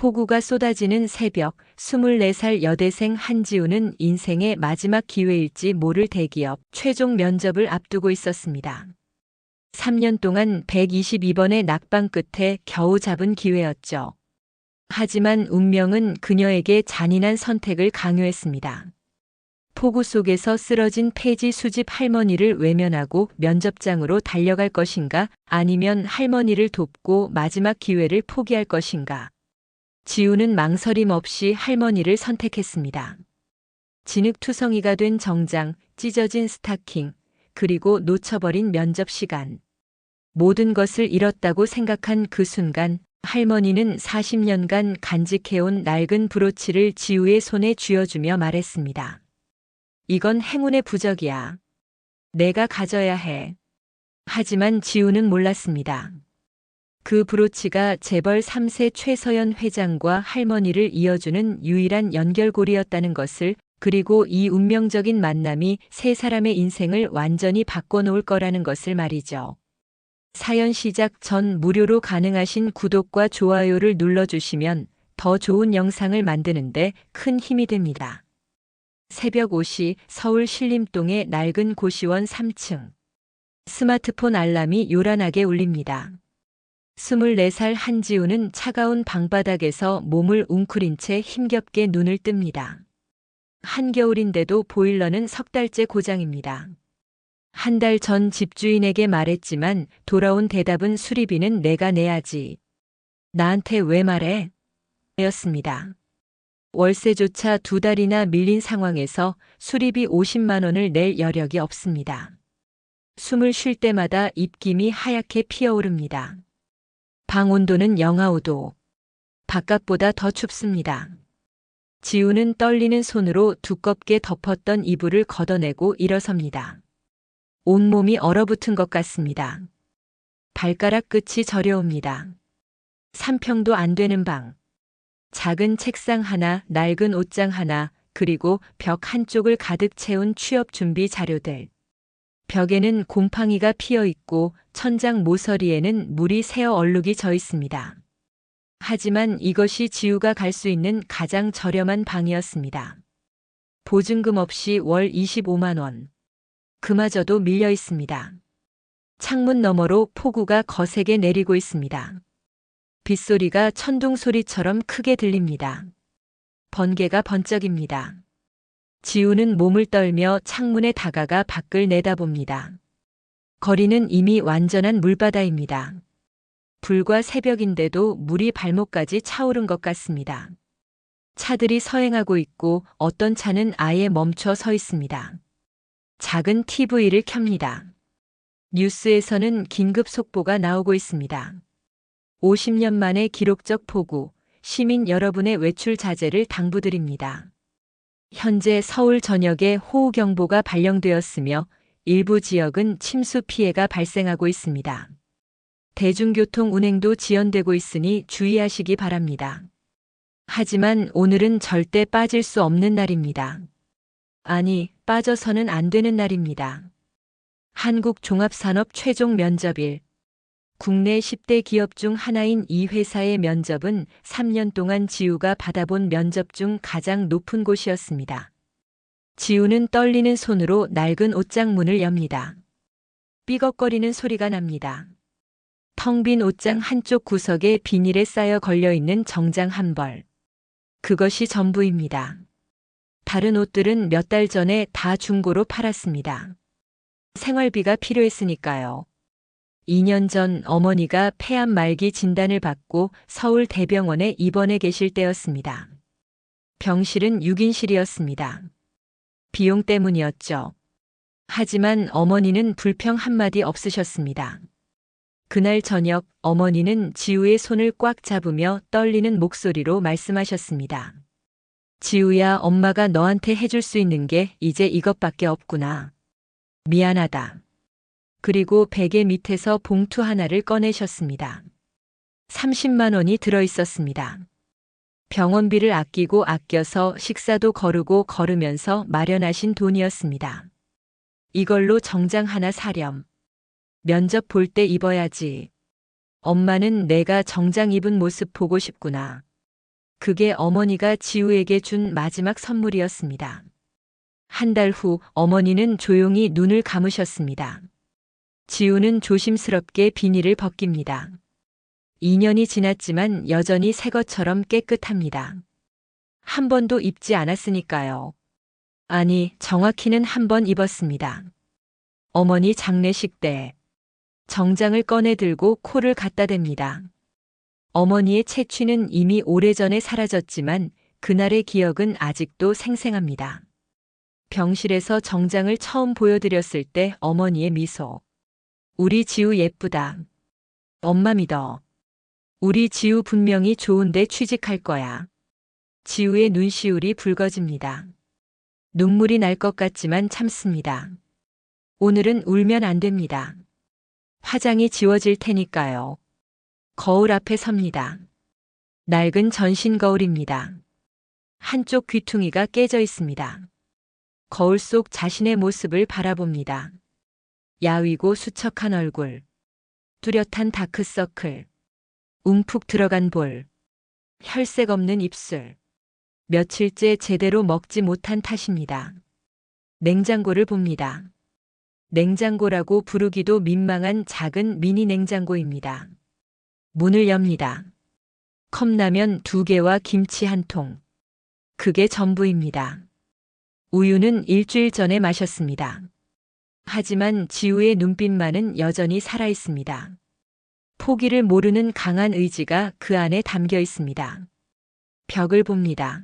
폭우가 쏟아지는 새벽, 24살 여대생 한지우는 인생의 마지막 기회일지 모를 대기업 최종 면접을 앞두고 있었습니다. 3년 동안 122번의 낙방 끝에 겨우 잡은 기회였죠. 하지만 운명은 그녀에게 잔인한 선택을 강요했습니다. 폭우 속에서 쓰러진 폐지 수집 할머니를 외면하고 면접장으로 달려갈 것인가, 아니면 할머니를 돕고 마지막 기회를 포기할 것인가. 지우는 망설임 없이 할머니를 선택했습니다. 진흙투성이가 된 정장, 찢어진 스타킹, 그리고 놓쳐버린 면접 시간. 모든 것을 잃었다고 생각한 그 순간, 할머니는 40년간 간직해온 낡은 브로치를 지우의 손에 쥐어주며 말했습니다. 이건 행운의 부적이야. 내가 가져야 해. 하지만 지우는 몰랐습니다. 그 브로치가 재벌 3세 최서연 회장과 할머니를 이어주는 유일한 연결고리였다는 것을, 그리고 이 운명적인 만남이 세 사람의 인생을 완전히 바꿔놓을 거라는 것을 말이죠. 사연 시작 전 무료로 가능하신 구독과 좋아요를 눌러주시면 더 좋은 영상을 만드는데 큰 힘이 됩니다. 새벽 5시 서울 신림동의 낡은 고시원 3층. 스마트폰 알람이 요란하게 울립니다. 24살 한지우는 차가운 방바닥에서 몸을 웅크린 채 힘겹게 눈을 뜹니다. 한겨울인데도 보일러는 석 달째 고장입니다. 한 달 전 집주인에게 말했지만 돌아온 대답은 수리비는 내가 내야지. 나한테 왜 말해? 였습니다. 월세조차 2달이나 밀린 상황에서 수리비 50만 원을 낼 여력이 없습니다. 숨을 쉴 때마다 입김이 하얗게 피어오릅니다. 방 온도는 영하 5도. 바깥보다 더 춥습니다. 지우는 떨리는 손으로 두껍게 덮었던 이불을 걷어내고 일어섭니다. 온몸이 얼어붙은 것 같습니다. 발가락 끝이 저려옵니다. 3평도 안 되는 방. 작은 책상 하나, 낡은 옷장 하나, 그리고 벽 한쪽을 가득 채운 취업 준비 자료들. 벽에는 곰팡이가 피어 있고 천장 모서리에는 물이 새어 얼룩이 져 있습니다. 하지만 이것이 지우가 갈 수 있는 가장 저렴한 방이었습니다. 보증금 없이 월 25만 원. 그마저도 밀려 있습니다. 창문 너머로 폭우가 거세게 내리고 있습니다. 빗소리가 천둥 소리처럼 크게 들립니다. 번개가 번쩍입니다. 지우는 몸을 떨며 창문에 다가가 밖을 내다봅니다. 거리는 이미 완전한 물바다입니다. 불과 새벽인데도 물이 발목까지 차오른 것 같습니다. 차들이 서행하고 있고 어떤 차는 아예 멈춰 서 있습니다. 작은 TV를 켭니다. 뉴스에서는 긴급 속보가 나오고 있습니다. 50년 만의 기록적 폭우, 시민 여러분의 외출 자제를 당부드립니다. 현재 서울 전역에 호우경보가 발령되었으며 일부 지역은 침수 피해가 발생하고 있습니다. 대중교통 운행도 지연되고 있으니 주의하시기 바랍니다. 하지만 오늘은 절대 빠질 수 없는 날입니다. 아니, 빠져서는 안 되는 날입니다. 한국종합산업 최종 면접일. 국내 10대 기업 중 하나인 이 회사의 면접은 3년 동안 지우가 받아본 면접 중 가장 높은 곳이었습니다. 지우는 떨리는 손으로 낡은 옷장 문을 엽니다. 삐걱거리는 소리가 납니다. 텅 빈 옷장 한쪽 구석에 비닐에 쌓여 걸려있는 정장 한 벌. 그것이 전부입니다. 다른 옷들은 몇 달 전에 다 중고로 팔았습니다. 생활비가 필요했으니까요. 2년 전 어머니가 폐암 말기 진단을 받고 서울 대병원에 입원해 계실 때였습니다. 병실은 6인실이었습니다. 비용 때문이었죠. 하지만 어머니는 불평 한마디 없으셨습니다. 그날 저녁 어머니는 지우의 손을 꽉 잡으며 떨리는 목소리로 말씀하셨습니다. 지우야, 엄마가 너한테 해줄 수 있는 게 이제 이것밖에 없구나. 미안하다. 그리고 베개 밑에서 봉투 하나를 꺼내셨습니다. 30만 원이 들어 있었습니다. 병원비를 아끼고 아껴서 식사도 거르고 거르면서 마련하신 돈이었습니다. 이걸로 정장 하나 사렴. 면접 볼 때 입어야지. 엄마는 내가 정장 입은 모습 보고 싶구나. 그게 어머니가 지우에게 준 마지막 선물이었습니다. 한 달 후 어머니는 조용히 눈을 감으셨습니다. 지우는 조심스럽게 비닐을 벗깁니다. 2년이 지났지만 여전히 새 것처럼 깨끗합니다. 한 번도 입지 않았으니까요. 아니, 정확히는 한 번 입었습니다. 어머니 장례식 때 정장을 꺼내 들고 코를 갖다 댑니다. 어머니의 채취는 이미 오래전에 사라졌지만 그날의 기억은 아직도 생생합니다. 병실에서 정장을 처음 보여드렸을 때 어머니의 미소. 우리 지우 예쁘다. 엄마 믿어. 우리 지우 분명히 좋은데 취직할 거야. 지우의 눈시울이 붉어집니다. 눈물이 날 것 같지만 참습니다. 오늘은 울면 안 됩니다. 화장이 지워질 테니까요. 거울 앞에 섭니다. 낡은 전신 거울입니다. 한쪽 귀퉁이가 깨져 있습니다. 거울 속 자신의 모습을 바라봅니다. 야위고 수척한 얼굴, 뚜렷한 다크서클, 움푹 들어간 볼, 혈색 없는 입술. 며칠째 제대로 먹지 못한 탓입니다. 냉장고를 봅니다. 냉장고라고 부르기도 민망한 작은 미니 냉장고입니다. 문을 엽니다. 컵라면 2개와 김치 1통. 그게 전부입니다. 우유는 일주일 전에 마셨습니다. 하지만 지우의 눈빛만은 여전히 살아 있습니다. 포기를 모르는 강한 의지가 그 안에 담겨 있습니다. 벽을 봅니다.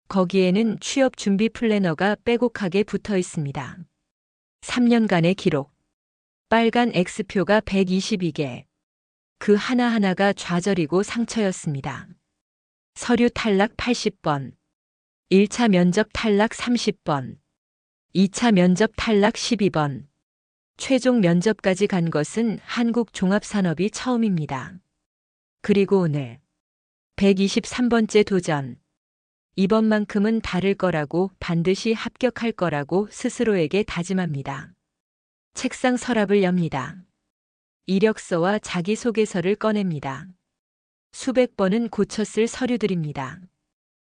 거기에는 취업 준비 플래너가 빼곡하게 붙어 있습니다. 3년간의 기록. 빨간 X표가 122개. 그 하나하나가 좌절이고 상처였습니다. 서류 탈락 80번. 1차 면접 탈락 30번. 2차 면접 탈락 12번. 최종 면접까지 간 것은 한국종합산업이 처음입니다. 그리고 오늘 123번째 도전. 이번만큼은 다를 거라고, 반드시 합격할 거라고 스스로에게 다짐합니다. 책상 서랍을 엽니다. 이력서와 자기소개서를 꺼냅니다. 수백 번은 고쳤을 서류들입니다.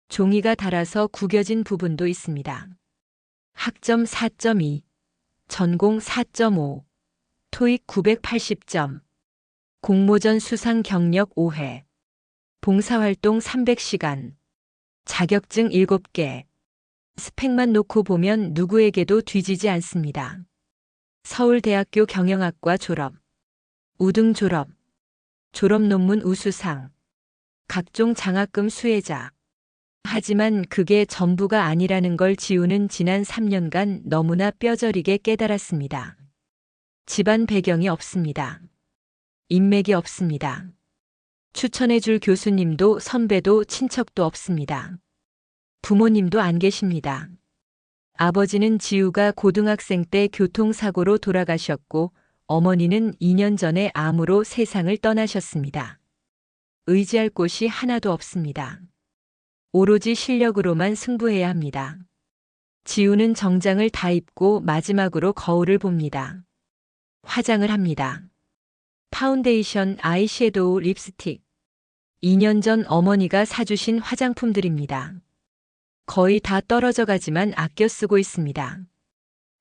종이가 닳아서 구겨진 부분도 있습니다. 학점 4.2, 전공 4.5, 토익 980점, 공모전 수상 경력 5회, 봉사활동 300시간, 자격증 7개. 스펙만 놓고 보면 누구에게도 뒤지지 않습니다. 서울대학교 경영학과 졸업, 우등 졸업, 졸업 논문 우수상, 각종 장학금 수혜자. 하지만 그게 전부가 아니라는 걸 지우는 지난 3년간 너무나 뼈저리게 깨달았습니다. 집안 배경이 없습니다. 인맥이 없습니다. 추천해줄 교수님도 선배도 친척도 없습니다. 부모님도 안 계십니다. 아버지는 지우가 고등학생 때 교통사고로 돌아가셨고 어머니는 2년 전에 암으로 세상을 떠나셨습니다. 의지할 곳이 하나도 없습니다. 오로지 실력으로만 승부해야 합니다. 지우는 정장을 다 입고 마지막으로 거울을 봅니다. 화장을 합니다. 파운데이션, 아이섀도우, 립스틱. 2년 전 어머니가 사주신 화장품들입니다. 거의 다 떨어져 가지만 아껴 쓰고 있습니다.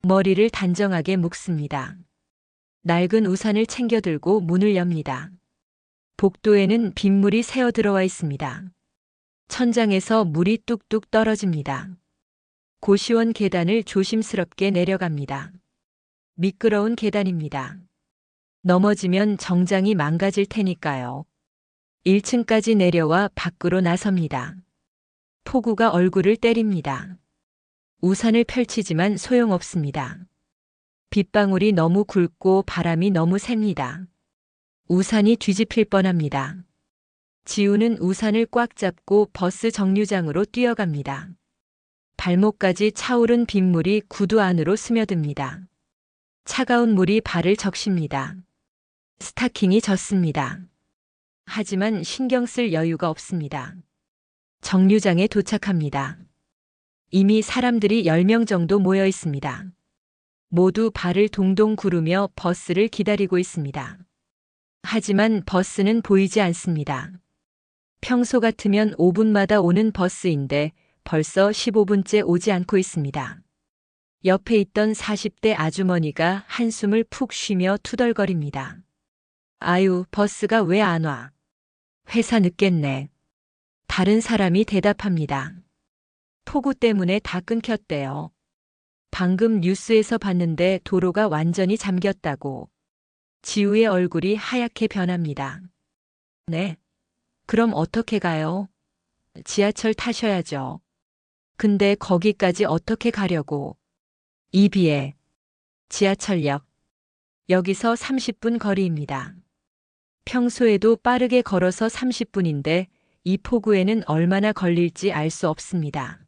머리를 단정하게 묶습니다. 낡은 우산을 챙겨 들고 문을 엽니다. 복도에는 빗물이 새어 들어와 있습니다. 천장에서 물이 뚝뚝 떨어집니다. 고시원 계단을 조심스럽게 내려갑니다. 미끄러운 계단입니다. 넘어지면 정장이 망가질 테니까요. 1층까지 내려와 밖으로 나섭니다. 폭우가 얼굴을 때립니다. 우산을 펼치지만 소용없습니다. 빗방울이 너무 굵고 바람이 너무 셉니다. 우산이 뒤집힐 뻔합니다. 지우는 우산을 꽉 잡고 버스 정류장으로 뛰어갑니다. 발목까지 차오른 빗물이 구두 안으로 스며듭니다. 차가운 물이 발을 적십니다. 스타킹이 젖습니다. 하지만 신경 쓸 여유가 없습니다. 정류장에 도착합니다. 이미 사람들이 10명 정도 모여 있습니다. 모두 발을 동동 구르며 버스를 기다리고 있습니다. 하지만 버스는 보이지 않습니다. 평소 같으면 5분마다 오는 버스인데 벌써 15분째 오지 않고 있습니다. 옆에 있던 40대 아주머니가 한숨을 푹 쉬며 투덜거립니다. 아유, 버스가 왜 안 와? 회사 늦겠네. 다른 사람이 대답합니다. 폭우 때문에 다 끊겼대요. 방금 뉴스에서 봤는데 도로가 완전히 잠겼다고. 지우의 얼굴이 하얗게 변합니다. 네. 그럼 어떻게 가요? 지하철 타셔야죠. 근데 거기까지 어떻게 가려고? 이비에 지하철역. 여기서 30분 거리입니다. 평소에도 빠르게 걸어서 30분인데 이 폭우에는 얼마나 걸릴지 알 수 없습니다.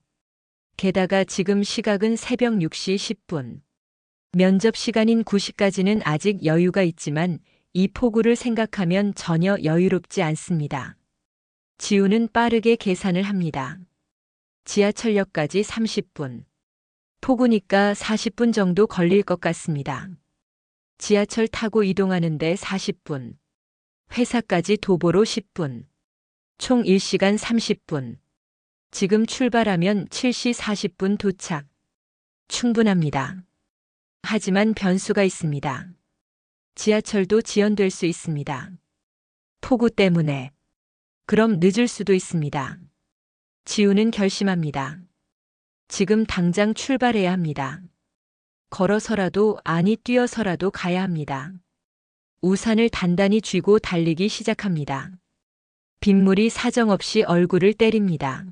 게다가 지금 시각은 새벽 6시 10분. 면접 시간인 9시까지는 아직 여유가 있지만 이 폭우를 생각하면 전혀 여유롭지 않습니다. 지우는 빠르게 계산을 합니다. 지하철역까지 30분. 폭우니까 40분 정도 걸릴 것 같습니다. 지하철 타고 이동하는데 40분. 회사까지 도보로 10분. 총 1시간 30분. 지금 출발하면 7시 40분 도착. 충분합니다. 하지만 변수가 있습니다. 지하철도 지연될 수 있습니다. 폭우 때문에. 그럼 늦을 수도 있습니다. 지우는 결심합니다. 지금 당장 출발해야 합니다. 걸어서라도 아니 뛰어서라도 가야 합니다. 우산을 단단히 쥐고 달리기 시작합니다. 빗물이 사정없이 얼굴을 때립니다.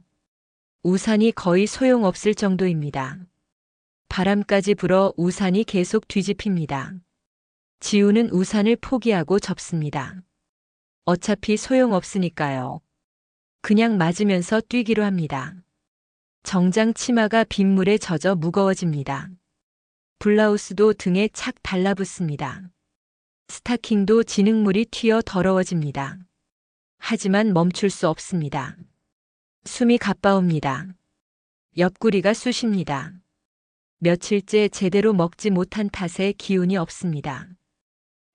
우산이 거의 소용없을 정도입니다. 바람까지 불어 우산이 계속 뒤집힙니다. 지우는 우산을 포기하고 접습니다. 어차피 소용없으니까요. 그냥 맞으면서 뛰기로 합니다. 정장 치마가 빗물에 젖어 무거워집니다. 블라우스도 등에 착 달라붙습니다. 스타킹도 진흙물이 튀어 더러워집니다. 하지만 멈출 수 없습니다. 숨이 가빠옵니다. 옆구리가 쑤십니다. 며칠째 제대로 먹지 못한 탓에 기운이 없습니다.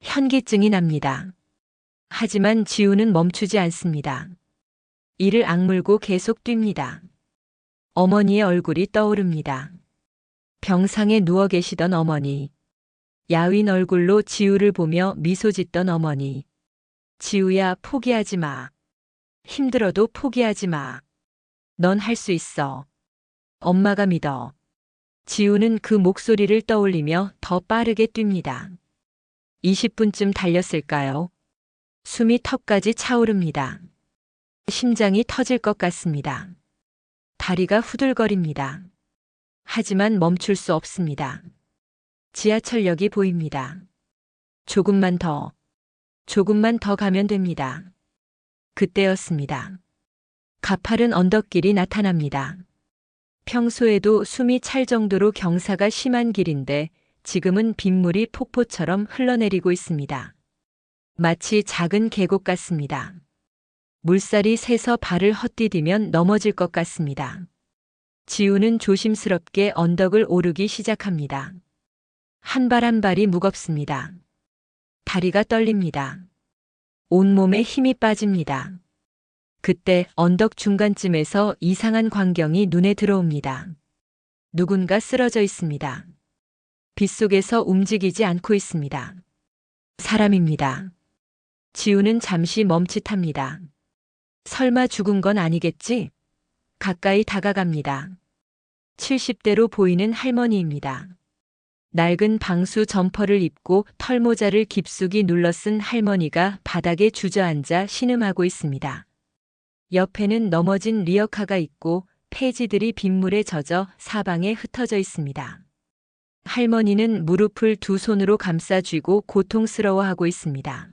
현기증이 납니다. 하지만 지우는 멈추지 않습니다. 이를 악물고 계속 뜁니다. 어머니의 얼굴이 떠오릅니다. 병상에 누워 계시던 어머니. 야윈 얼굴로 지우를 보며 미소 짓던 어머니. 지우야, 포기하지 마. 힘들어도 포기하지 마. 넌 할 수 있어. 엄마가 믿어. 지우는 그 목소리를 떠올리며 더 빠르게 뜁니다. 20분쯤 달렸을까요? 숨이 턱까지 차오릅니다. 심장이 터질 것 같습니다. 다리가 후들거립니다. 하지만 멈출 수 없습니다. 지하철역이 보입니다. 조금만 더 가면 됩니다. 그때였습니다. 가파른 언덕길이 나타납니다. 평소에도 숨이 찰 정도로 경사가 심한 길인데 지금은 빗물이 폭포처럼 흘러내리고 있습니다. 마치 작은 계곡 같습니다. 물살이 새서 발을 헛디디면 넘어질 것 같습니다. 지우는 조심스럽게 언덕을 오르기 시작합니다. 한 발 한 발이 무겁습니다. 다리가 떨립니다. 온몸에 힘이 빠집니다. 그때 언덕 중간쯤에서 이상한 광경이 눈에 들어옵니다. 누군가 쓰러져 있습니다. 빗속에서 움직이지 않고 있습니다. 사람입니다. 지우는 잠시 멈칫합니다. 설마 죽은 건 아니겠지? 가까이 다가갑니다. 70대로 보이는 할머니입니다. 낡은 방수 점퍼를 입고 털모자를 깊숙이 눌러 쓴 할머니가 바닥에 주저앉아 신음하고 있습니다. 옆에는 넘어진 리어카가 있고 폐지들이 빗물에 젖어 사방에 흩어져 있습니다. 할머니는 무릎을 두 손으로 감싸 쥐고 고통스러워하고 있습니다.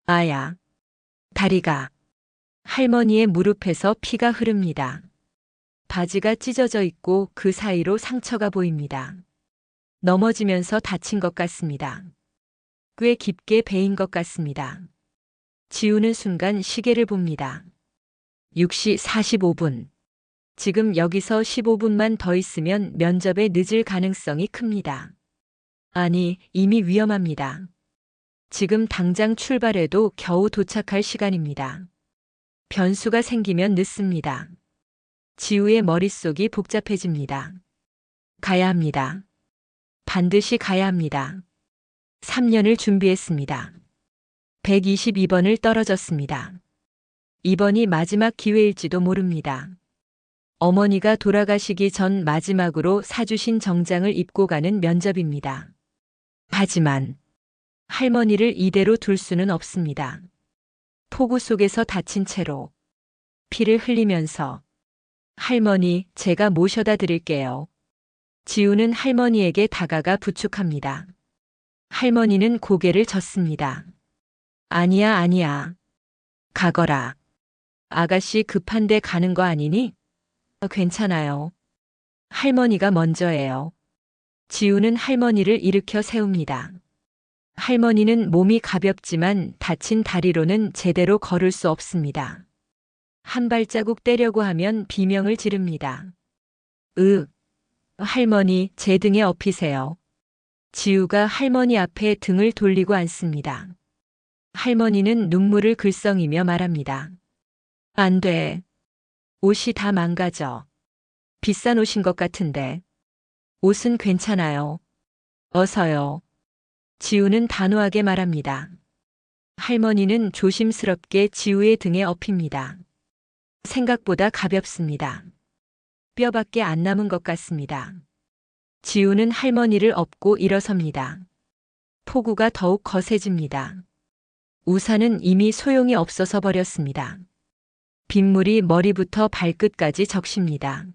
아야. 다리가. 할머니의 무릎에서 피가 흐릅니다. 바지가 찢어져 있고 그 사이로 상처가 보입니다. 넘어지면서 다친 것 같습니다. 꽤 깊게 베인 것 같습니다. 지우는 순간 시계를 봅니다. 6시 45분. 지금 여기서 15분만 더 있으면 면접에 늦을 가능성이 큽니다. 아니, 이미 위험합니다. 지금 당장 출발해도 겨우 도착할 시간입니다. 변수가 생기면 늦습니다. 지우의 머릿속이 복잡해집니다. 가야 합니다. 반드시 가야 합니다. 3년을 준비했습니다. 122번을 떨어졌습니다. 이번이 마지막 기회일지도 모릅니다. 어머니가 돌아가시기 전 마지막으로 사주신 정장을 입고 가는 면접입니다. 하지만 할머니를 이대로 둘 수는 없습니다. 폭우 속에서 다친 채로 피를 흘리면서 할머니, 제가 모셔다 드릴게요. 지우는 할머니에게 다가가 부축합니다. 할머니는 고개를 젓습니다. 아니야, 아니야. 가거라. 아가씨 급한데 가는 거 아니니? 괜찮아요. 할머니가 먼저예요. 지우는 할머니를 일으켜 세웁니다. 할머니는 몸이 가볍지만 다친 다리로는 제대로 걸을 수 없습니다. 한 발자국 떼려고 하면 비명을 지릅니다. 할머니, 제 등에 업히세요. 지우가 할머니 앞에 등을 돌리고 앉습니다. 할머니는 눈물을 글썽이며 말합니다. 안 돼. 옷이 다 망가져. 비싼 옷인 것 같은데. 옷은 괜찮아요. 어서요. 지우는 단호하게 말합니다. 할머니는 조심스럽게 지우의 등에 업힙니다. 생각보다 가볍습니다. 뼈밖에 안 남은 것 같습니다. 지우는 할머니를 업고 일어섭니다. 폭우가 더욱 거세집니다. 우산은 이미 소용이 없어서 버렸습니다. 빗물이 머리부터 발끝까지 적십니다.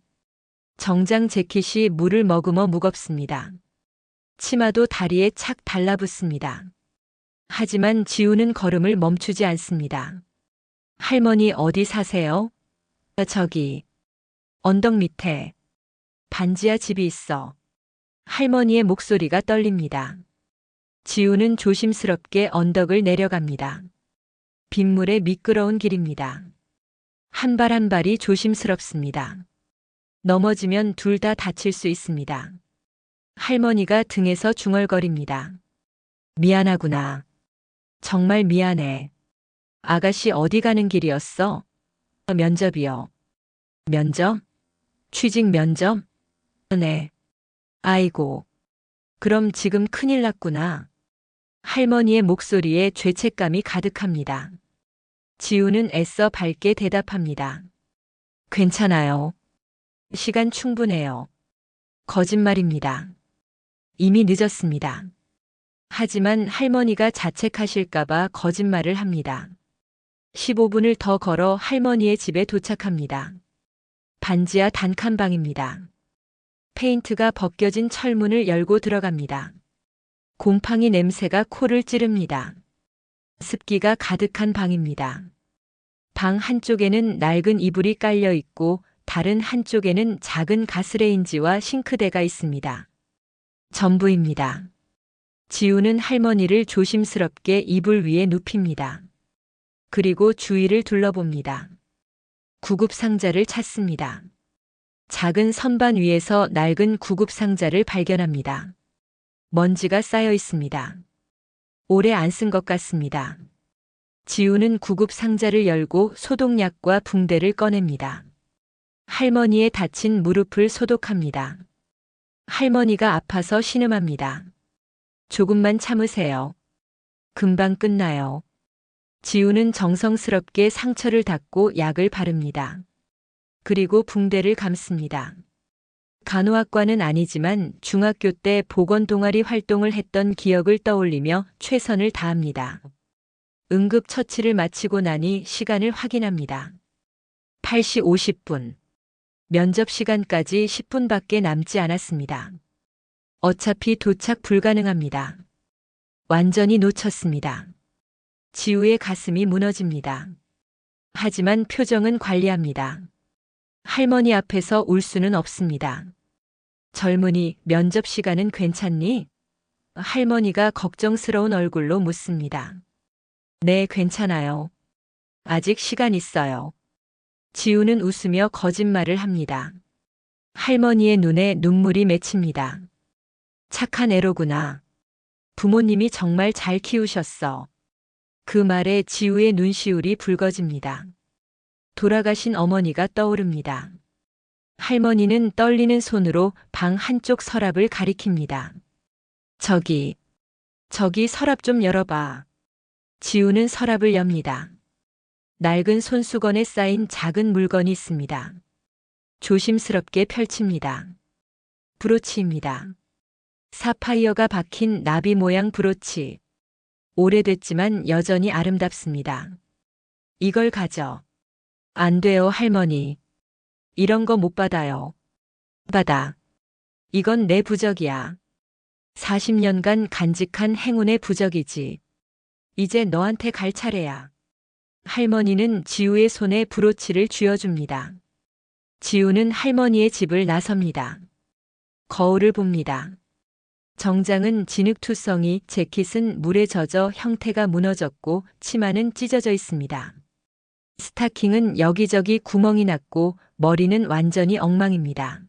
정장 재킷이 물을 머금어 무겁습니다. 치마도 다리에 착 달라붙습니다. 하지만 지우는 걸음을 멈추지 않습니다. 할머니 어디 사세요? 저기, 언덕 밑에 반지하 집이 있어. 할머니의 목소리가 떨립니다. 지우는 조심스럽게 언덕을 내려갑니다. 빗물에 미끄러운 길입니다. 한 발 한 발이 조심스럽습니다. 넘어지면 둘 다 다칠 수 있습니다. 할머니가 등에서 중얼거립니다. 미안하구나. 정말 미안해. 아가씨 어디 가는 길이었어? 면접이요. 면접? 취직 면접? 네. 아이고. 그럼 지금 큰일 났구나. 할머니의 목소리에 죄책감이 가득합니다. 지우는 애써 밝게 대답합니다. 괜찮아요. 시간 충분해요. 거짓말입니다. 이미 늦었습니다. 하지만 할머니가 자책하실까봐 거짓말을 합니다. 15분을 더 걸어 할머니의 집에 도착합니다. 반지하 단칸방입니다. 페인트가 벗겨진 철문을 열고 들어갑니다. 곰팡이 냄새가 코를 찌릅니다. 습기가 가득한 방입니다. 방 한쪽에는 낡은 이불이 깔려 있고 다른 한쪽에는 작은 가스레인지와 싱크대가 있습니다. 전부입니다. 지우는 할머니를 조심스럽게 이불 위에 눕힙니다. 그리고 주위를 둘러봅니다. 구급상자를 찾습니다. 작은 선반 위에서 낡은 구급상자를 발견합니다. 먼지가 쌓여 있습니다. 오래 안 쓴 것 같습니다. 지우는 구급상자를 열고 소독약과 붕대를 꺼냅니다. 할머니의 다친 무릎을 소독합니다. 할머니가 아파서 신음합니다. 조금만 참으세요. 금방 끝나요. 지우는 정성스럽게 상처를 닦고 약을 바릅니다. 그리고 붕대를 감습니다. 간호학과는 아니지만 중학교 때 보건 동아리 활동을 했던 기억을 떠올리며 최선을 다합니다. 응급처치를 마치고 나니 시간을 확인합니다. 8시 50분. 면접 시간까지 10분밖에 남지 않았습니다. 어차피 도착 불가능합니다. 완전히 놓쳤습니다. 지우의 가슴이 무너집니다. 하지만 표정은 관리합니다. 할머니 앞에서 울 수는 없습니다. 젊은이, 면접 시간은 괜찮니? 할머니가 걱정스러운 얼굴로 묻습니다. 네, 괜찮아요. 아직 시간 있어요. 지우는 웃으며 거짓말을 합니다. 할머니의 눈에 눈물이 맺힙니다. 착한 애로구나. 부모님이 정말 잘 키우셨어. 그 말에 지우의 눈시울이 붉어집니다. 돌아가신 어머니가 떠오릅니다. 할머니는 떨리는 손으로 방 한쪽 서랍을 가리킵니다. 저기 서랍 좀 열어봐. 지우는 서랍을 엽니다. 낡은 손수건에 쌓인 작은 물건이 있습니다. 조심스럽게 펼칩니다. 브로치입니다. 사파이어가 박힌 나비 모양 브로치. 오래됐지만 여전히 아름답습니다. 이걸 가져. 안 돼요, 할머니. 이런 거 못 받아요. 받아. 이건 내 부적이야. 40년간 간직한 행운의 부적이지. 이제 너한테 갈 차례야. 할머니는 지우의 손에 브로치를 쥐어줍니다. 지우는 할머니의 집을 나섭니다. 거울을 봅니다. 정장은 진흙투성이, 재킷은 물에 젖어 형태가 무너졌고 치마는 찢어져 있습니다. 스타킹은 여기저기 구멍이 났고 머리는 완전히 엉망입니다.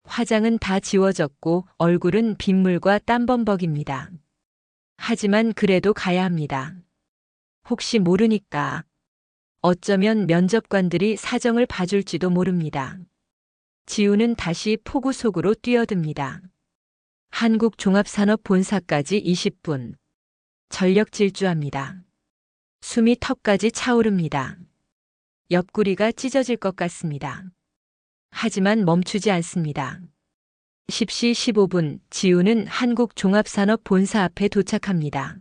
화장은 다 지워졌고 얼굴은 빗물과 땀범벅입니다. 하지만 그래도 가야 합니다. 혹시 모르니까. 어쩌면 면접관들이 사정을 봐줄지도 모릅니다. 지우는 다시 포구 속으로 뛰어듭니다. 한국종합산업본사까지 20분. 전력 질주합니다. 숨이 턱까지 차오릅니다. 옆구리가 찢어질 것 같습니다. 하지만 멈추지 않습니다. 10시 15분 지우는 한국종합산업본사 앞에 도착합니다.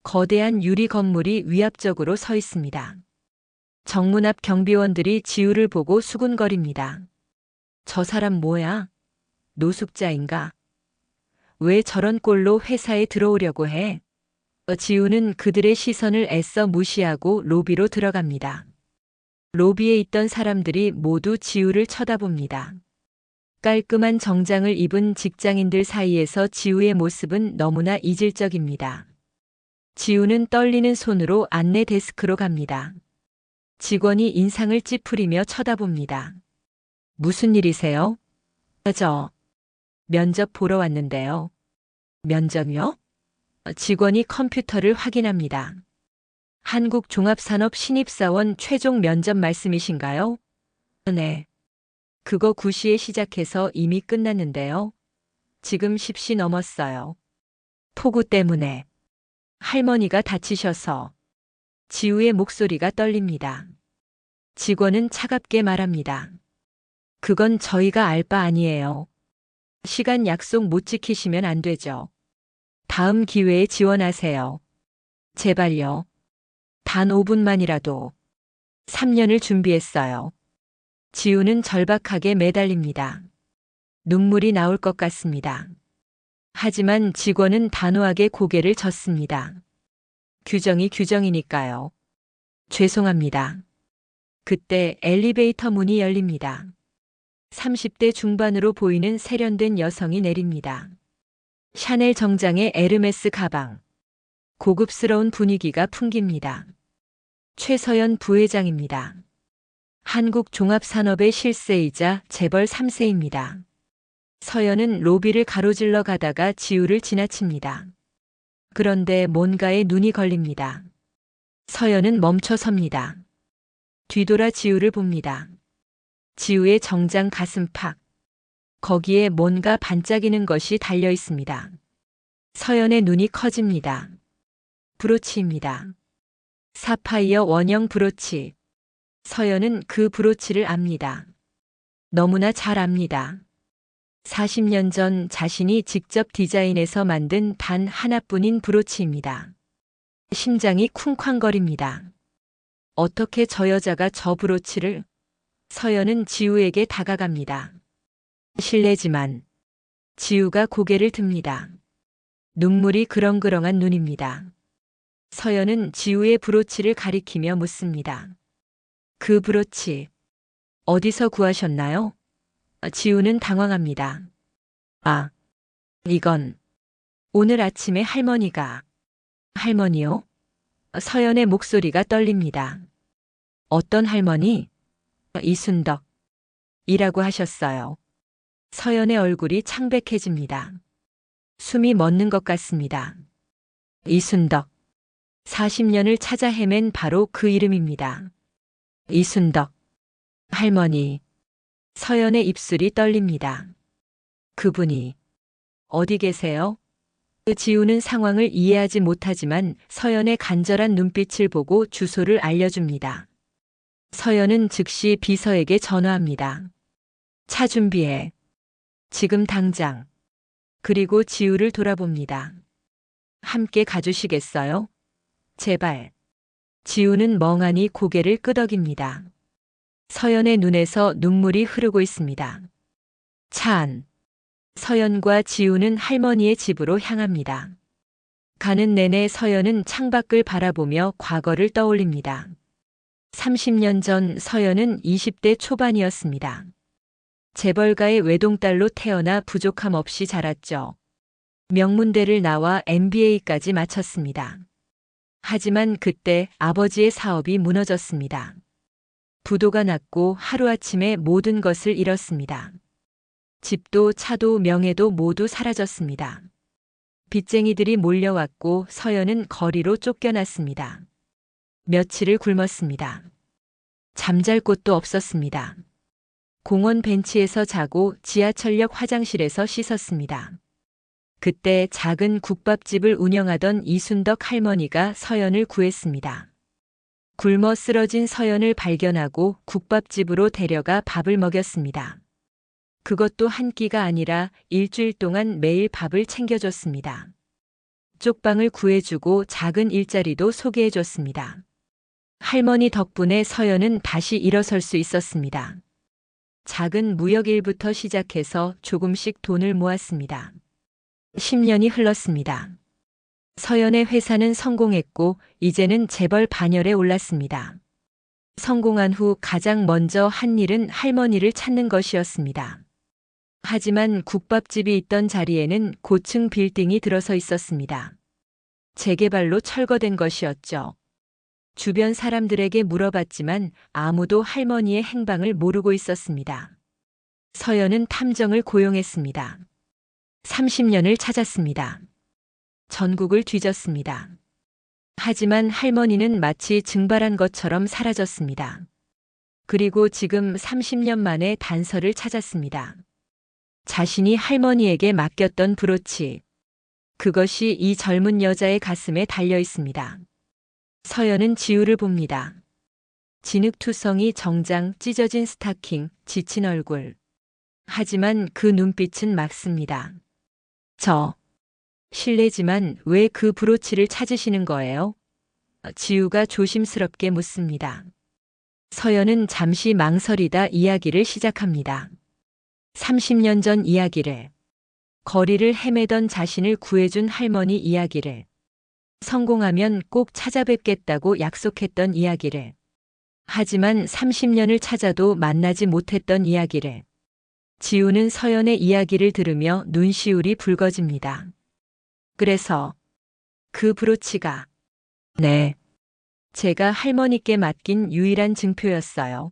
거대한 유리 건물이 위압적으로 서 있습니다. 정문 앞 경비원들이 지우를 보고 수군거립니다. 저 사람 뭐야? 노숙자인가? 왜 저런 꼴로 회사에 들어오려고 해? 지우는 그들의 시선을 애써 무시하고 로비로 들어갑니다. 로비에 있던 사람들이 모두 지우를 쳐다봅니다. 깔끔한 정장을 입은 직장인들 사이에서 지우의 모습은 너무나 이질적입니다. 지우는 떨리는 손으로 안내 데스크로 갑니다. 직원이 인상을 찌푸리며 쳐다봅니다. 무슨 일이세요? 저 면접 보러 왔는데요. 면접이요? 직원이 컴퓨터를 확인합니다. 한국종합산업 신입사원 최종 면접 말씀이신가요? 네. 그거 9시에 시작해서 이미 끝났는데요. 지금 10시 넘었어요. 폭우 때문에. 할머니가 다치셔서. 지우의 목소리가 떨립니다. 직원은 차갑게 말합니다. 그건 저희가 알 바 아니에요. 시간 약속 못 지키시면 안 되죠. 다음 기회에 지원하세요. 제발요. 단 5분만이라도. 3년을 준비했어요. 지우는 절박하게 매달립니다. 눈물이 나올 것 같습니다. 하지만 직원은 단호하게 고개를 젓습니다. 규정이 규정이니까요. 죄송합니다. 그때 엘리베이터 문이 열립니다. 30대 중반으로 보이는 세련된 여성이 내립니다. 샤넬 정장에 에르메스 가방. 고급스러운 분위기가 풍깁니다. 최서연 부회장입니다. 한국종합산업의 실세이자 재벌 3세입니다. 서연은 로비를 가로질러 가다가 지우를 지나칩니다. 그런데 뭔가에 눈이 걸립니다. 서연은 멈춰섭니다. 뒤돌아 지우를 봅니다. 지우의 정장 가슴팍. 거기에 뭔가 반짝이는 것이 달려 있습니다. 서연의 눈이 커집니다. 브로치입니다. 사파이어 원형 브로치. 서연은 그 브로치를 압니다. 너무나 잘 압니다. 40년 전 자신이 직접 디자인해서 만든 단 하나뿐인 브로치입니다. 심장이 쿵쾅거립니다. 어떻게 저 여자가 저 브로치를? 서연은 지우에게 다가갑니다. 실례지만. 지우가 고개를 듭니다. 눈물이 그렁그렁한 눈입니다. 서연은 지우의 브로치를 가리키며 묻습니다. 그 브로치, 어디서 구하셨나요? 지우는 당황합니다. 아, 이건 오늘 아침에 할머니가. 할머니요? 서연의 목소리가 떨립니다. 어떤 할머니? 이순덕. 이라고 하셨어요. 서연의 얼굴이 창백해집니다. 숨이 멎는 것 같습니다. 이순덕. 40년을 찾아 헤맨 바로 그 이름입니다. 이순덕. 할머니. 서연의 입술이 떨립니다. 그분이 어디 계세요? 지우는 상황을 이해하지 못하지만 서연의 간절한 눈빛을 보고 주소를 알려줍니다. 서연은 즉시 비서에게 전화합니다. 차 준비해. 지금 당장. 그리고 지우를 돌아봅니다. 함께 가주시겠어요? 제발. 지우는 멍하니 고개를 끄덕입니다. 서연의 눈에서 눈물이 흐르고 있습니다. 차 안. 서연과 지우는 할머니의 집으로 향합니다. 가는 내내 서연은 창밖을 바라보며 과거를 떠올립니다. 30년 전 서연은 20대 초반이었습니다. 재벌가의 외동딸로 태어나 부족함 없이 자랐죠. 명문대를 나와 MBA까지 마쳤습니다. 하지만 그때 아버지의 사업이 무너졌습니다. 부도가 났고 하루아침에 모든 것을 잃었습니다. 집도 차도 명예도 모두 사라졌습니다. 빚쟁이들이 몰려왔고 서연은 거리로 쫓겨났습니다. 며칠을 굶었습니다. 잠잘 곳도 없었습니다. 공원 벤치에서 자고 지하철역 화장실에서 씻었습니다. 그때 작은 국밥집을 운영하던 이순덕 할머니가 서연을 구했습니다. 굶어 쓰러진 서연을 발견하고 국밥집으로 데려가 밥을 먹였습니다. 그것도 한 끼가 아니라 일주일 동안 매일 밥을 챙겨줬습니다. 쪽방을 구해주고 작은 일자리도 소개해줬습니다. 할머니 덕분에 서연은 다시 일어설 수 있었습니다. 작은 무역일부터 시작해서 조금씩 돈을 모았습니다. 10년이 흘렀습니다. 서연의 회사는 성공했고 이제는 재벌 반열에 올랐습니다. 성공한 후 가장 먼저 한 일은 할머니를 찾는 것이었습니다. 하지만 국밥집이 있던 자리에는 고층 빌딩이 들어서 있었습니다. 재개발로 철거된 것이었죠. 주변 사람들에게 물어봤지만 아무도 할머니의 행방을 모르고 있었습니다. 서연은 탐정을 고용했습니다. 30년을 찾았습니다. 전국을 뒤졌습니다. 하지만 할머니는 마치 증발한 것처럼 사라졌습니다. 그리고 지금 30년 만에 단서를 찾았습니다. 자신이 할머니에게 맡겼던 브로치. 그것이 이 젊은 여자의 가슴에 달려 있습니다. 서연은 지우를 봅니다. 진흙투성이 정장, 찢어진 스타킹, 지친 얼굴. 하지만 그 눈빛은 맑습니다. 실례지만 왜 그 브로치를 찾으시는 거예요? 지우가 조심스럽게 묻습니다. 서연은 잠시 망설이다 이야기를 시작합니다. 30년 전 이야기를. 거리를 헤매던 자신을 구해준 할머니 이야기를. 성공하면 꼭 찾아뵙겠다고 약속했던 이야기를. 하지만 30년을 찾아도 만나지 못했던 이야기를. 지우는 서연의 이야기를 들으며 눈시울이 붉어집니다. 그래서 그 브로치가 네. 제가 할머니께 맡긴 유일한 증표였어요.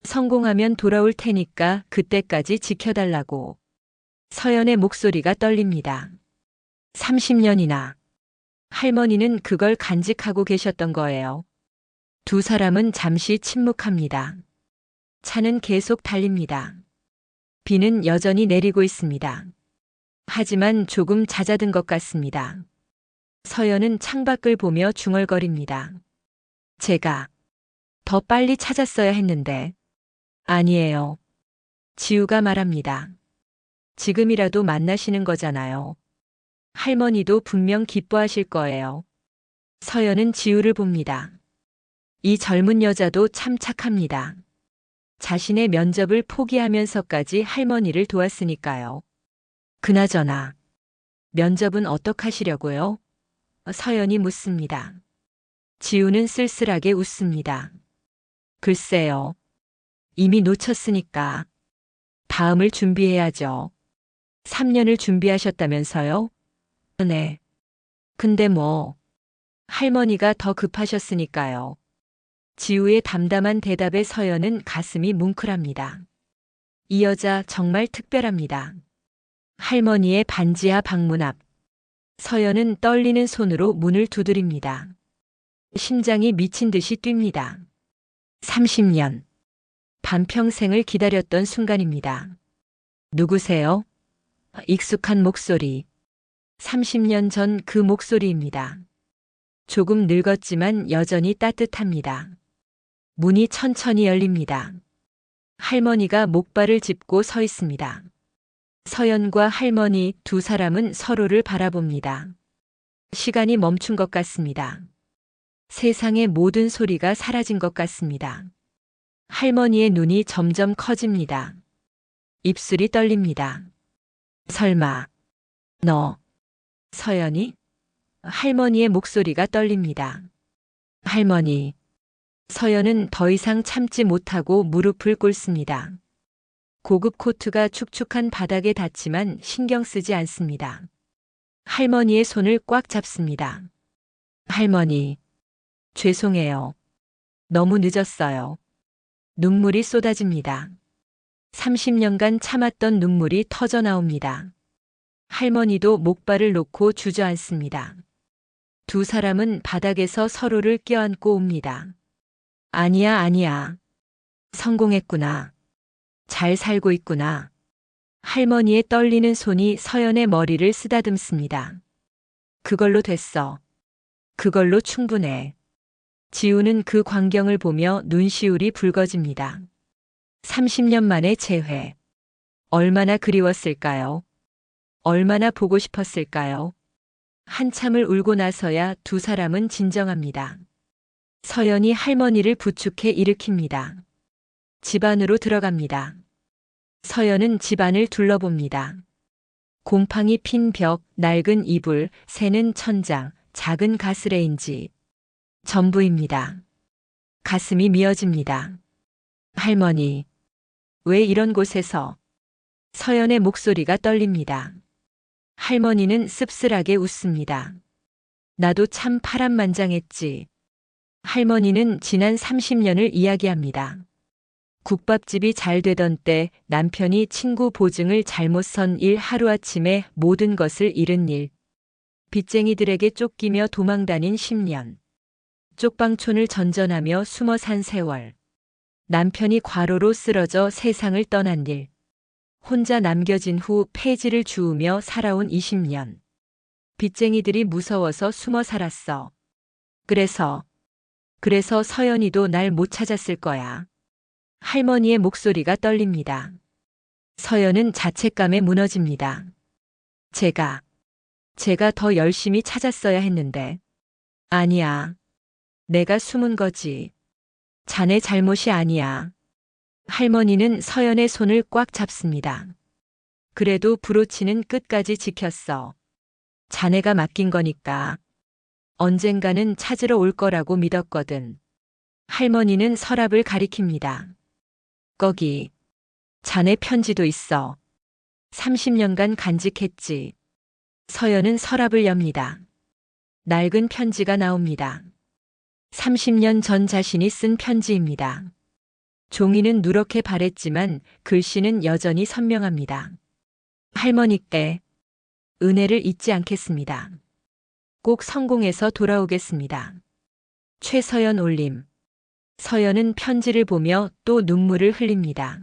성공하면 돌아올 테니까 그때까지 지켜달라고. 서연의 목소리가 떨립니다. 30년이나. 할머니는 그걸 간직하고 계셨던 거예요. 두 사람은 잠시 침묵합니다. 차는 계속 달립니다. 비는 여전히 내리고 있습니다. 하지만 조금 잦아든 것 같습니다. 서연은 창밖을 보며 중얼거립니다. 제가 더 빨리 찾았어야 했는데. 아니에요. 지우가 말합니다. 지금이라도 만나시는 거잖아요. 할머니도 분명 기뻐하실 거예요. 서연은 지우를 봅니다. 이 젊은 여자도 참 착합니다. 자신의 면접을 포기하면서까지 할머니를 도왔으니까요. 그나저나 면접은 어떡하시려고요? 서연이 묻습니다. 지우는 쓸쓸하게 웃습니다. 글쎄요. 이미 놓쳤으니까. 다음을 준비해야죠. 3년을 준비하셨다면서요? 네. 근데 뭐. 할머니가 더 급하셨으니까요. 지우의 담담한 대답에 서연은 가슴이 뭉클합니다. 이 여자 정말 특별합니다. 할머니의 반지하 방문 앞. 서연은 떨리는 손으로 문을 두드립니다. 심장이 미친 듯이 뜁니다. 30년. 반평생을 기다렸던 순간입니다. 누구세요? 익숙한 목소리. 30년 전 그 목소리입니다. 조금 늙었지만 여전히 따뜻합니다. 문이 천천히 열립니다. 할머니가 목발을 짚고 서 있습니다. 서연과 할머니 두 사람은 서로를 바라봅니다. 시간이 멈춘 것 같습니다. 세상의 모든 소리가 사라진 것 같습니다. 할머니의 눈이 점점 커집니다. 입술이 떨립니다. 설마, 너, 서연이? 할머니의 목소리가 떨립니다. 할머니. 서연은 더 이상 참지 못하고 무릎을 꿇습니다. 고급 코트가 축축한 바닥에 닿지만 신경 쓰지 않습니다. 할머니의 손을 꽉 잡습니다. 할머니, 죄송해요. 너무 늦었어요. 눈물이 쏟아집니다. 30년간 참았던 눈물이 터져 나옵니다. 할머니도 목발을 놓고 주저앉습니다. 두 사람은 바닥에서 서로를 껴안고 옵니다. 아니야, 아니야. 성공했구나. 잘 살고 있구나. 할머니의 떨리는 손이 서연의 머리를 쓰다듬습니다. 그걸로 됐어. 그걸로 충분해. 지우는 그 광경을 보며 눈시울이 붉어집니다. 30년 만의 재회. 얼마나 그리웠을까요? 얼마나 보고 싶었을까요? 한참을 울고 나서야 두 사람은 진정합니다. 서연이 할머니를 부축해 일으킵니다. 집 안으로 들어갑니다. 서연은 집 안을 둘러봅니다. 곰팡이 핀 벽, 낡은 이불, 새는 천장, 작은 가스레인지. 전부입니다. 가슴이 미어집니다. 할머니, 왜 이런 곳에서? 서연의 목소리가 떨립니다. 할머니는 씁쓸하게 웃습니다. 나도 참 파란만장했지. 할머니는 지난 30년을 이야기합니다. 국밥집이 잘 되던 때 남편이 친구 보증을 잘못 선 일, 하루아침에 모든 것을 잃은 일. 빚쟁이들에게 쫓기며 도망다닌 10년. 쪽방촌을 전전하며 숨어 산 세월. 남편이 과로로 쓰러져 세상을 떠난 일. 혼자 남겨진 후 폐지를 주우며 살아온 20년. 빚쟁이들이 무서워서 숨어 살았어. 그래서 서연이도 날 못 찾았을 거야. 할머니의 목소리가 떨립니다. 서연은 자책감에 무너집니다. 제가 더 열심히 찾았어야 했는데. 아니야. 내가 숨은 거지. 자네 잘못이 아니야. 할머니는 서연의 손을 꽉 잡습니다. 그래도 브로치는 끝까지 지켰어. 자네가 맡긴 거니까. 언젠가는 찾으러 올 거라고 믿었거든. 할머니는 서랍을 가리킵니다. 거기, 자네 편지도 있어. 30년간 간직했지. 서연은 서랍을 엽니다. 낡은 편지가 나옵니다. 30년 전 자신이 쓴 편지입니다. 종이는 누렇게 바랬지만 글씨는 여전히 선명합니다. 할머니께 은혜를 잊지 않겠습니다. 꼭 성공해서 돌아오겠습니다. 최서연 올림. 서연은 편지를 보며 또 눈물을 흘립니다.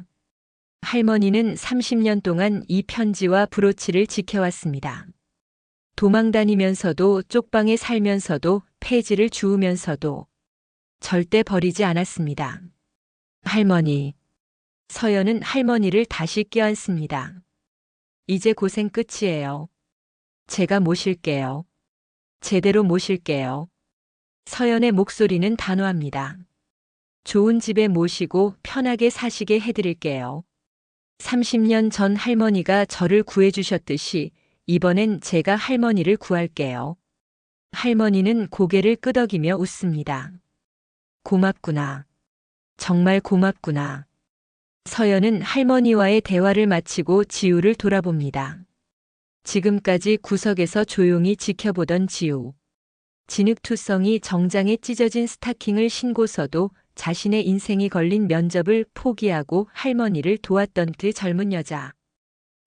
할머니는 30년 동안 이 편지와 브로치를 지켜왔습니다. 도망다니면서도 쪽방에 살면서도 폐지를 주우면서도 절대 버리지 않았습니다. 할머니. 서연은 할머니를 다시 껴안습니다. 이제 고생 끝이에요. 제가 모실게요. 제대로 모실게요. 서연의 목소리는 단호합니다. 좋은 집에 모시고 편하게 사시게 해드릴게요. 30년 전 할머니가 저를 구해주셨듯이 이번엔 제가 할머니를 구할게요. 할머니는 고개를 끄덕이며 웃습니다. 고맙구나. 정말 고맙구나. 서연은 할머니와의 대화를 마치고 지우를 돌아봅니다. 지금까지 구석에서 조용히 지켜보던 지우. 진흙투성이 정장에 찢어진 스타킹을 신고서도 자신의 인생이 걸린 면접을 포기하고 할머니를 도왔던 그 젊은 여자.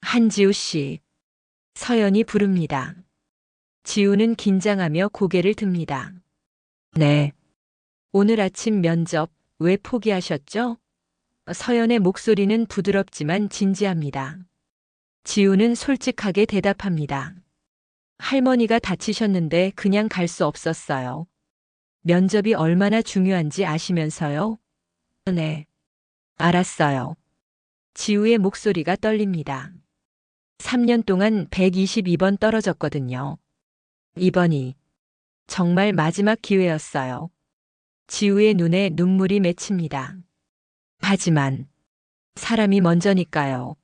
한지우 씨. 서연이 부릅니다. 지우는 긴장하며 고개를 듭니다. 네. 오늘 아침 면접 왜 포기하셨죠? 서연의 목소리는 부드럽지만 진지합니다. 지우는 솔직하게 대답합니다. 할머니가 다치셨는데 그냥 갈 수 없었어요. 면접이 얼마나 중요한지 아시면서요? 네. 알았어요. 지우의 목소리가 떨립니다. 3년 동안 122번 떨어졌거든요. 이번이 정말 마지막 기회였어요. 지우의 눈에 눈물이 맺힙니다. 하지만 사람이 먼저니까요.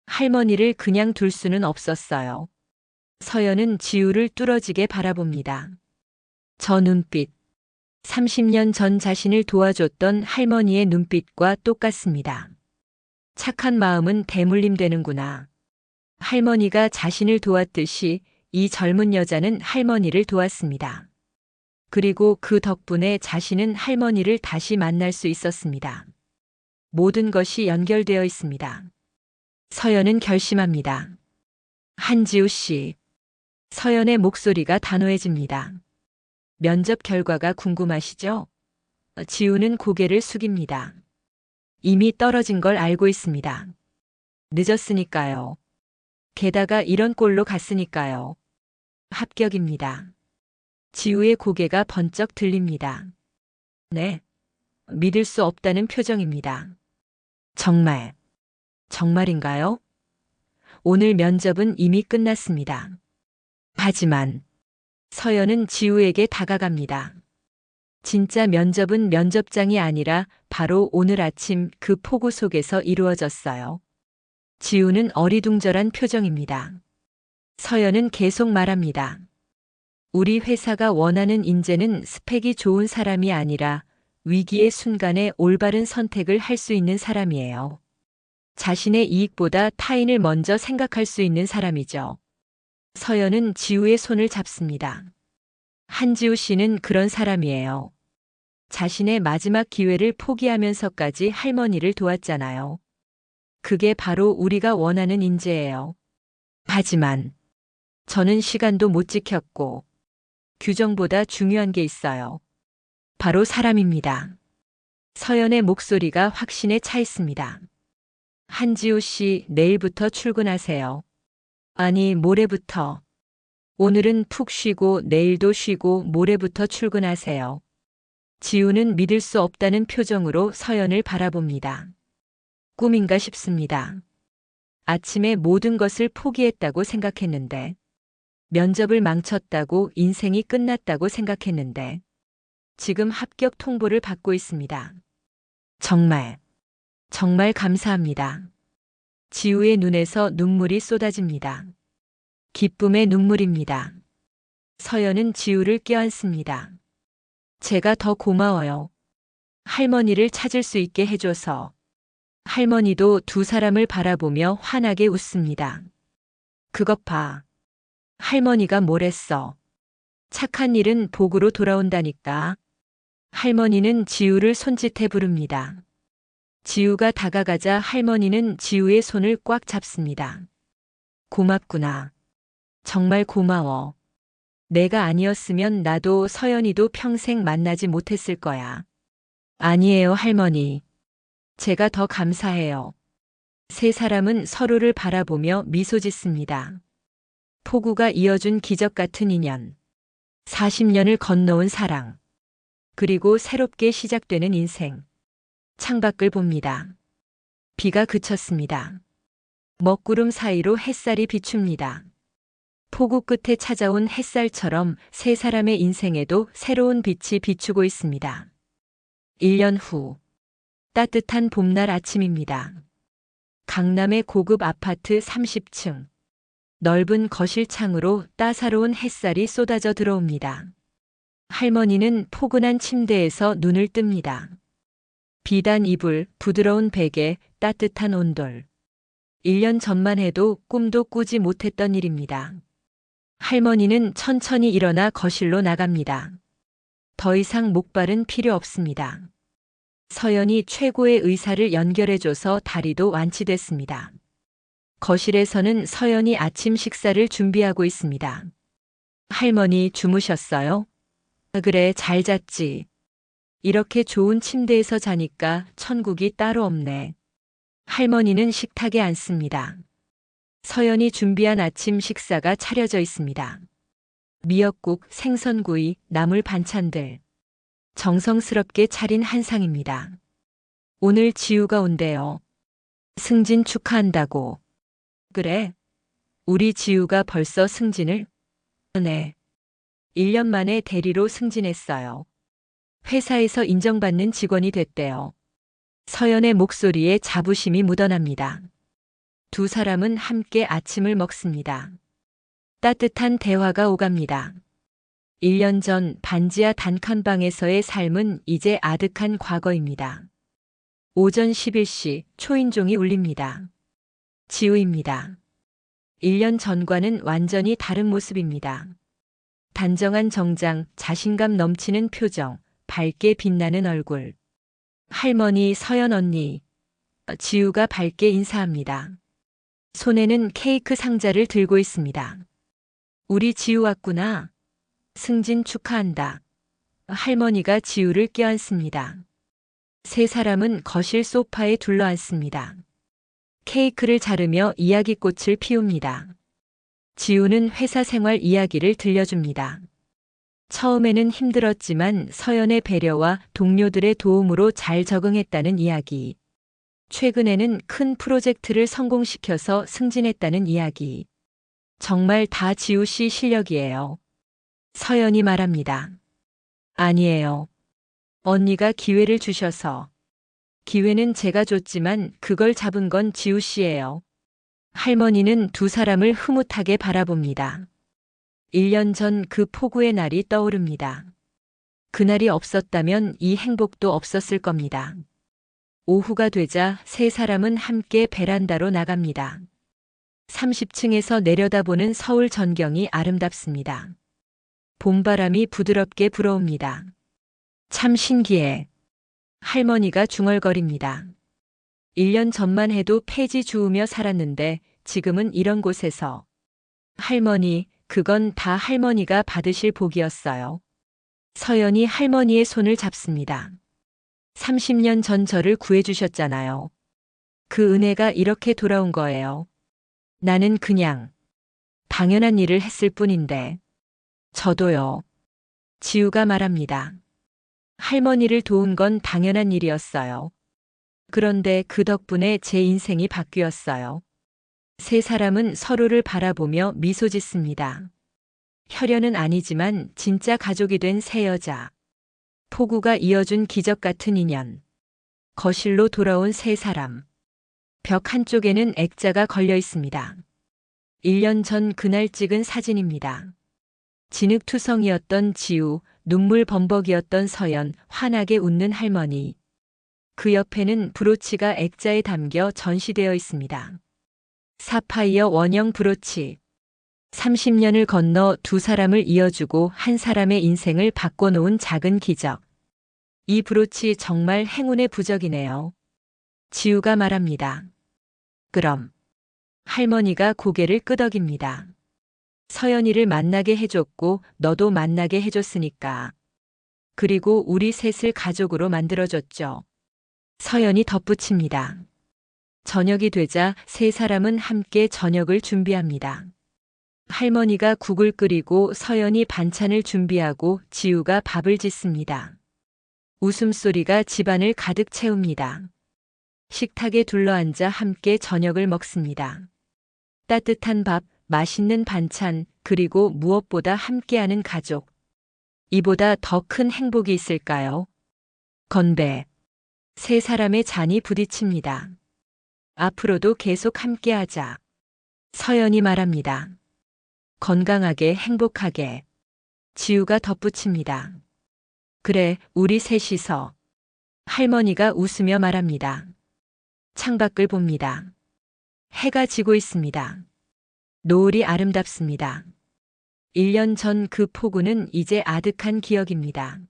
할머니를 그냥 둘 수는 없었어요. 서연은 지우를 뚫어지게 바라봅니다. 저 눈빛, 30년 전 자신을 도와줬던 할머니의 눈빛과 똑같습니다. 착한 마음은 대물림되는구나. 할머니가 자신을 도왔듯이 이 젊은 여자는 할머니를 도왔습니다. 그리고 그 덕분에 자신은 할머니를 다시 만날 수 있었습니다. 모든 것이 연결되어 있습니다. 서연은 결심합니다. 한지우 씨. 서연의 목소리가 단호해집니다. 면접 결과가 궁금하시죠? 지우는 고개를 숙입니다. 이미 떨어진 걸 알고 있습니다. 늦었으니까요. 게다가 이런 꼴로 갔으니까요. 합격입니다. 지우의 고개가 번쩍 들립니다. 네. 믿을 수 없다는 표정입니다. 정말, 정말인가요? 오늘 면접은 이미 끝났습니다. 하지만 서연은 지우에게 다가갑니다. 진짜 면접은 면접장이 아니라 바로 오늘 아침 그 폭우 속에서 이루어졌어요. 지우는 어리둥절한 표정입니다. 서연은 계속 말합니다. 우리 회사가 원하는 인재는 스펙이 좋은 사람이 아니라 위기의 순간에 올바른 선택을 할 수 있는 사람이에요. 자신의 이익보다 타인을 먼저 생각할 수 있는 사람이죠. 서연은 지우의 손을 잡습니다. 한지우 씨는 그런 사람이에요. 자신의 마지막 기회를 포기하면서까지 할머니를 도왔잖아요. 그게 바로 우리가 원하는 인재예요. 하지만 저는 시간도 못 지켰고 규정보다 중요한 게 있어요. 바로 사람입니다. 서연의 목소리가 확신에 차 있습니다. 한지우 씨, 내일부터 출근하세요. 아니, 모레부터. 오늘은 푹 쉬고 내일도 쉬고 모레부터 출근하세요. 지우는 믿을 수 없다는 표정으로 서연을 바라봅니다. 꿈인가 싶습니다. 아침에 모든 것을 포기했다고 생각했는데, 면접을 망쳤다고 인생이 끝났다고 생각했는데, 지금 합격 통보를 받고 있습니다. 정말, 정말 감사합니다. 지우의 눈에서 눈물이 쏟아집니다. 기쁨의 눈물입니다. 서연은 지우를 껴안습니다. 제가 더 고마워요. 할머니를 찾을 수 있게 해줘서. 할머니도 두 사람을 바라보며 환하게 웃습니다. 그것 봐. 할머니가 뭘 했어. 착한 일은 복으로 돌아온다니까. 할머니는 지우를 손짓해 부릅니다. 지우가 다가가자 할머니는 지우의 손을 꽉 잡습니다. 고맙구나. 정말 고마워. 내가 아니었으면 나도 서연이도 평생 만나지 못했을 거야. 아니에요, 할머니. 제가 더 감사해요. 세 사람은 서로를 바라보며 미소 짓습니다. 폭우가 이어준 기적 같은 인연. 40년을 건너온 사랑. 그리고 새롭게 시작되는 인생. 창밖을 봅니다. 비가 그쳤습니다. 먹구름 사이로 햇살이 비춥니다. 폭우 끝에 찾아온 햇살처럼 세 사람의 인생에도 새로운 빛이 비추고 있습니다. 1년 후, 따뜻한 봄날 아침입니다. 강남의 고급 아파트 30층. 넓은 거실 창으로 따사로운 햇살이 쏟아져 들어옵니다. 할머니는 포근한 침대에서 눈을 뜹니다. 비단 이불, 부드러운 베개, 따뜻한 온돌. 1년 전만 해도 꿈도 꾸지 못했던 일입니다. 할머니는 천천히 일어나 거실로 나갑니다. 더 이상 목발은 필요 없습니다. 서연이 최고의 의사를 연결해줘서 다리도 완치됐습니다. 거실에서는 서연이 아침 식사를 준비하고 있습니다. 할머니 주무셨어요? 그래, 잘 잤지. 이렇게 좋은 침대에서 자니까 천국이 따로 없네. 할머니는 식탁에 앉습니다. 서연이 준비한 아침 식사가 차려져 있습니다. 미역국, 생선구이, 나물 반찬들. 정성스럽게 차린 한상입니다. 오늘 지우가 온대요. 승진 축하한다고. 그래? 우리 지우가 벌써 승진을? 네. 1년 만에 대리로 승진했어요. 회사에서 인정받는 직원이 됐대요. 서연의 목소리에 자부심이 묻어납니다. 두 사람은 함께 아침을 먹습니다. 따뜻한 대화가 오갑니다. 1년 전 반지하 단칸방에서의 삶은 이제 아득한 과거입니다. 오전 11시 초인종이 울립니다. 지우입니다. 1년 전과는 완전히 다른 모습입니다. 단정한 정장, 자신감 넘치는 표정, 밝게 빛나는 얼굴. 할머니, 서연 언니. 지우가 밝게 인사합니다. 손에는 케이크 상자를 들고 있습니다. 우리 지우 왔구나. 승진 축하한다. 할머니가 지우를 껴안습니다. 세 사람은 거실 소파에 둘러앉습니다. 케이크를 자르며 이야기꽃을 피웁니다. 지우는 회사 생활 이야기를 들려줍니다. 처음에는 힘들었지만 서연의 배려와 동료들의 도움으로 잘 적응했다는 이야기. 최근에는 큰 프로젝트를 성공시켜서 승진했다는 이야기. 정말 다 지우 씨 실력이에요. 서연이 말합니다. 아니에요. 언니가 기회를 주셔서. 기회는 제가 줬지만 그걸 잡은 건 지우 씨예요. 할머니는 두 사람을 흐뭇하게 바라봅니다. 1년 전 그 폭우의 날이 떠오릅니다. 그날이 없었다면 이 행복도 없었을 겁니다. 오후가 되자 세 사람은 함께 베란다로 나갑니다. 30층에서 내려다보는 서울 전경이 아름답습니다. 봄바람이 부드럽게 불어옵니다. 참 신기해. 할머니가 중얼거립니다. 1년 전만 해도 폐지 주우며 살았는데 지금은 이런 곳에서. 할머니, 그건 다 할머니가 받으실 복이었어요. 서연이 할머니의 손을 잡습니다. 30년 전 저를 구해주셨잖아요. 그 은혜가 이렇게 돌아온 거예요. 나는 그냥 당연한 일을 했을 뿐인데. 저도요. 지우가 말합니다. 할머니를 도운 건 당연한 일이었어요. 그런데 그 덕분에 제 인생이 바뀌었어요. 세 사람은 서로를 바라보며 미소 짓습니다. 혈연은 아니지만 진짜 가족이 된 세 여자. 폭우가 이어준 기적 같은 인연. 거실로 돌아온 세 사람. 벽 한쪽에는 액자가 걸려 있습니다. 1년 전 그날 찍은 사진입니다. 진흙투성이었던 지우, 눈물 범벅이었던 서연, 환하게 웃는 할머니. 그 옆에는 브로치가 액자에 담겨 전시되어 있습니다. 사파이어 원형 브로치. 30년을 건너 두 사람을 이어주고 한 사람의 인생을 바꿔놓은 작은 기적. 이 브로치 정말 행운의 부적이네요. 지우가 말합니다. 그럼. 할머니가 고개를 끄덕입니다. 서연이를 만나게 해줬고 너도 만나게 해줬으니까. 그리고 우리 셋을 가족으로 만들어줬죠. 서연이 덧붙입니다. 저녁이 되자 세 사람은 함께 저녁을 준비합니다. 할머니가 국을 끓이고 서연이 반찬을 준비하고 지우가 밥을 짓습니다. 웃음소리가 집안을 가득 채웁니다. 식탁에 둘러앉아 함께 저녁을 먹습니다. 따뜻한 밥, 맛있는 반찬, 그리고 무엇보다 함께하는 가족. 이보다 더 큰 행복이 있을까요? 건배. 세 사람의 잔이 부딪힙니다. 앞으로도 계속 함께하자. 서연이 말합니다. 건강하게 행복하게. 지우가 덧붙입니다. 그래, 우리 셋이서. 할머니가 웃으며 말합니다. 창밖을 봅니다. 해가 지고 있습니다. 노을이 아름답습니다. 1년 전 그 폭우는 이제 아득한 기억입니다.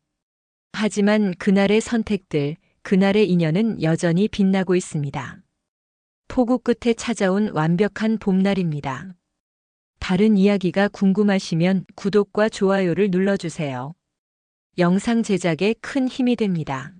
하지만 그날의 선택들, 그날의 인연은 여전히 빛나고 있습니다. 폭우 끝에 찾아온 완벽한 봄날입니다. 다른 이야기가 궁금하시면 구독과 좋아요를 눌러주세요. 영상 제작에 큰 힘이 됩니다.